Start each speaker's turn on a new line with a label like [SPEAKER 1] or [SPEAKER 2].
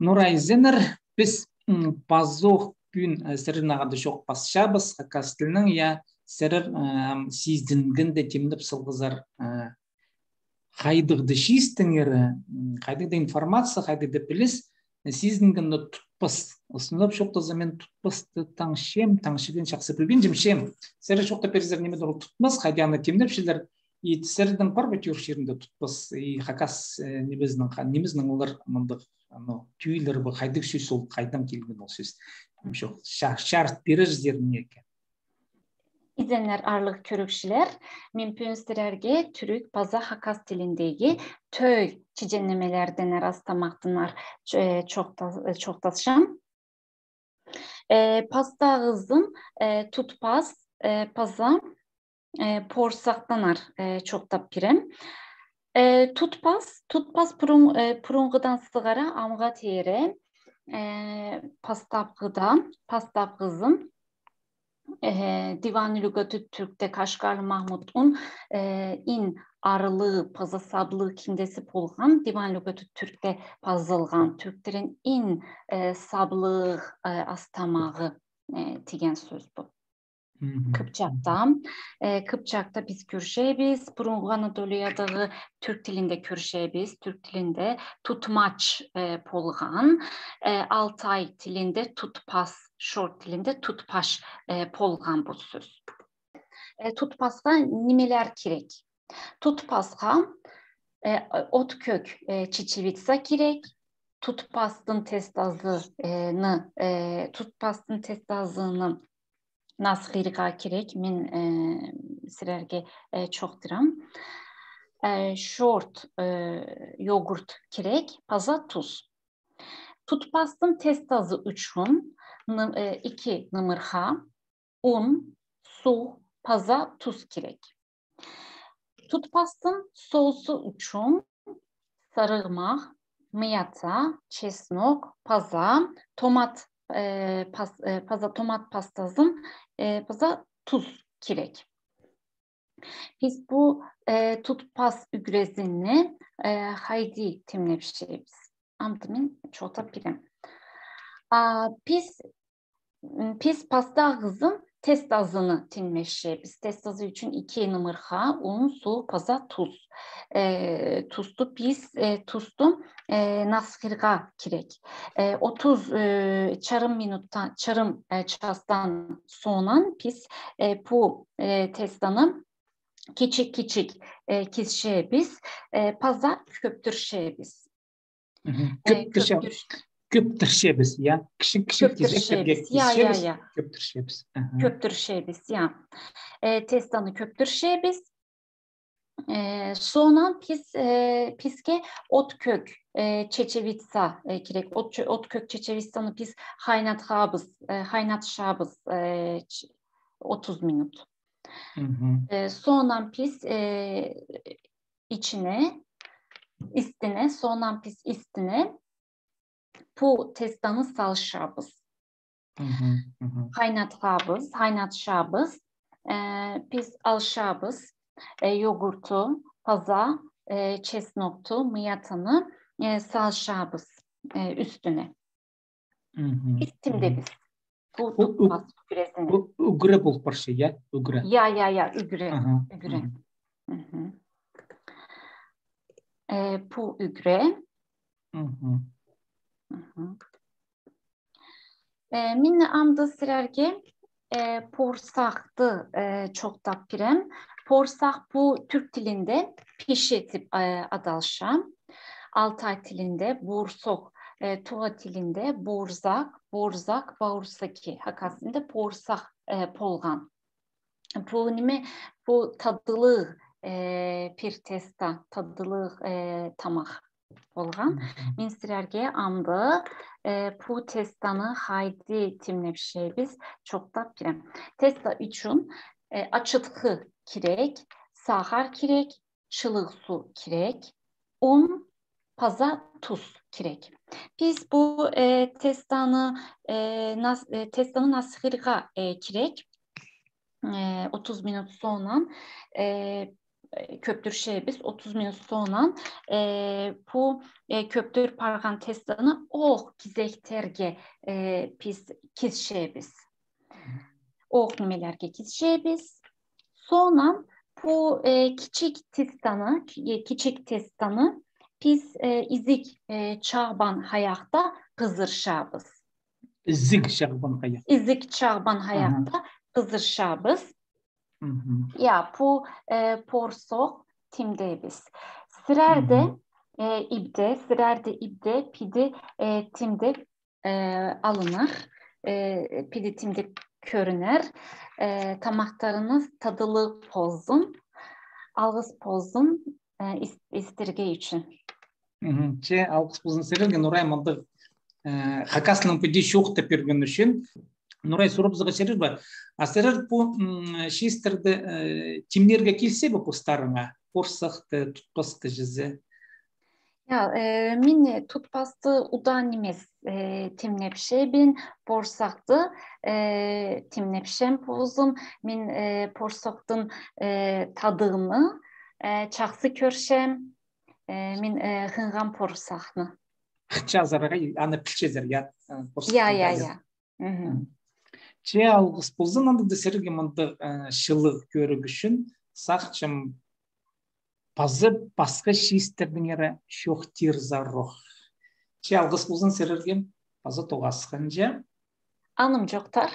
[SPEAKER 1] Nuray Zener, biz pazok gün sırrına çok basşabız hakastilinin ya sırr sizdingen de temdip sılgızar хайдыгды шистиңері, хайдыгды информация, хайдыгды біліс, сиздингенді тұтпас. Осынлап шоқты замен тұтпасты таңшем, таңшыден шақсы білген жемшем. Сәрі шоқты перізер неме дұры тұтмас, хайдяны темдеп шелер, и сәрдің бар бәтеуір шерінде тұтпас, и хакас неміздің олар мұндық түйілер бұл хайдық сөз ол қайдан келген ол сөз. Шарт берір зеріне екен.
[SPEAKER 2] İzleyenler ağırlık körükşiler, mümkünstürerge Türk Paza Hakas dilindeki töy çicenlemelerden rastlamaktılar çok tasşam. Pasta ağızın tutpaz, paza, porsaktanar çok da pirem. Tutpaz purungudan sigara amga tere, pastap kızın, Divan-ı Lügatü Türk'te Kaşgarlı Mahmud'un in arılığı, paza sablığı kindesi polgan, Divan-ı Lügatü Türk'te pazılgan, Türklerin in sablığı astamağı diyen söz bu. Kıpçak'ta biz körüşebiz, Burungu Anadolu'yadağı Türk dilinde körüşebiz, Türk dilinde tutmaç polgan, Altay dilinde tutpas, Şort dilinde tutpaş polgan bu söz. Tutpasga nimeler kirek? Tutpasga ot kök çiçivitsa kirek, tutpastın testazını nasırga kirek, min sirerge çok diram. Şort yogurt kirek, paza tuz. Tutpastın testazı üçün, 2 nımırha, un, su, paza, tuz kirek. Tutpastın sosu üçün, sarılmak, miyata, çesnok, paza, tomat pastazın paza tuz kirek. Biz bu tutpas ügrezini haydi timlepşeyiz. Amtımın çoğuta pirim. Biz pasta ağızın test azını timleşeyiz. Test azı için 2 nımırha, un, su, paza, tuz. Tuzlu biz tuzlu nasırga kirek. 30 çarım çastan sonra biz bu testanı küçük kesişeyiz. Paza köptürşeyiz.
[SPEAKER 1] Köptürşeyiz ya. Küçük kesişeyiz.
[SPEAKER 2] Köptürşeyiz ya. Testanı köptürşeyiz. Sonra piske ot kök çeçevitsa kirek. Ot kök çeçevitsanı biz haynatşabız 30 minut. Sonra biz istine bu testanı salşabız. Haynatşabız. Biz alşabız. Yogurtu, paza, çesnoktu, mıyatanı salşabız üstüne. İstimde biz. Bu tutmaz ügresini.
[SPEAKER 1] Ügre bul parça ya. Ügre.
[SPEAKER 2] Ya ügre. Bu ügre. Minne amda sirerge porsaktı çok da pirem. Porsak bu Türk dilinde pişetip adalşam. Altay dilinde bursok, Tuğa dilinde borzak, bağursaki hakasında porsak polgan. Bu tadılığı pir testa, tadılığı tamak polgan. Min sirerge amdı bu testanı haydi timlepşeyiz çok da pirem. Testa için açıtkı kirek, sahar kirek, çılık su kirek, un, paza, tuz kirek. Biz bu testanı nasırga kirek 30 minut sonra köptür şeybiz 30 min soğunan bu köptür pargan testini gizekterge biz kiz şeybiz. Nimelerge kiz şeybiz. Sonra bu küçük testanı biz izik çağban hayakta kızırşabız.
[SPEAKER 1] İzik çağban hayat.
[SPEAKER 2] İzik çağban hayakta kızırşabız. Ya bu porsok timdeyiz. Sırerde ibde pidi timde alınır. Pidi timde körünür. Tamaklarınız tadılı pozun. Algıs pozun istirge için.
[SPEAKER 1] Algıs pozun serergen oraya mandı hakasının pidi şok tepirgen için. Nuray sorup zıga çerir ba. Aserer bu şiisterde timlerge kilse bu postarına. Porsaktı, tutpastı jize.
[SPEAKER 2] Ya min tutpastı udanimiz timlepşe bin porsaktı timlepşem pozum min porsaktın tadığını çaksı körşem min hıngan porsakını.
[SPEAKER 1] Çazaraga ana pilçezer ya.
[SPEAKER 2] Ya.
[SPEAKER 1] Algıs pozun anda da sererge mandı şıllık görügüşün sağçım bazı başka şiistlerden yere şok tir zarroh. Algıs pozun sererge bazı toğasınca.
[SPEAKER 2] Anım çoktar.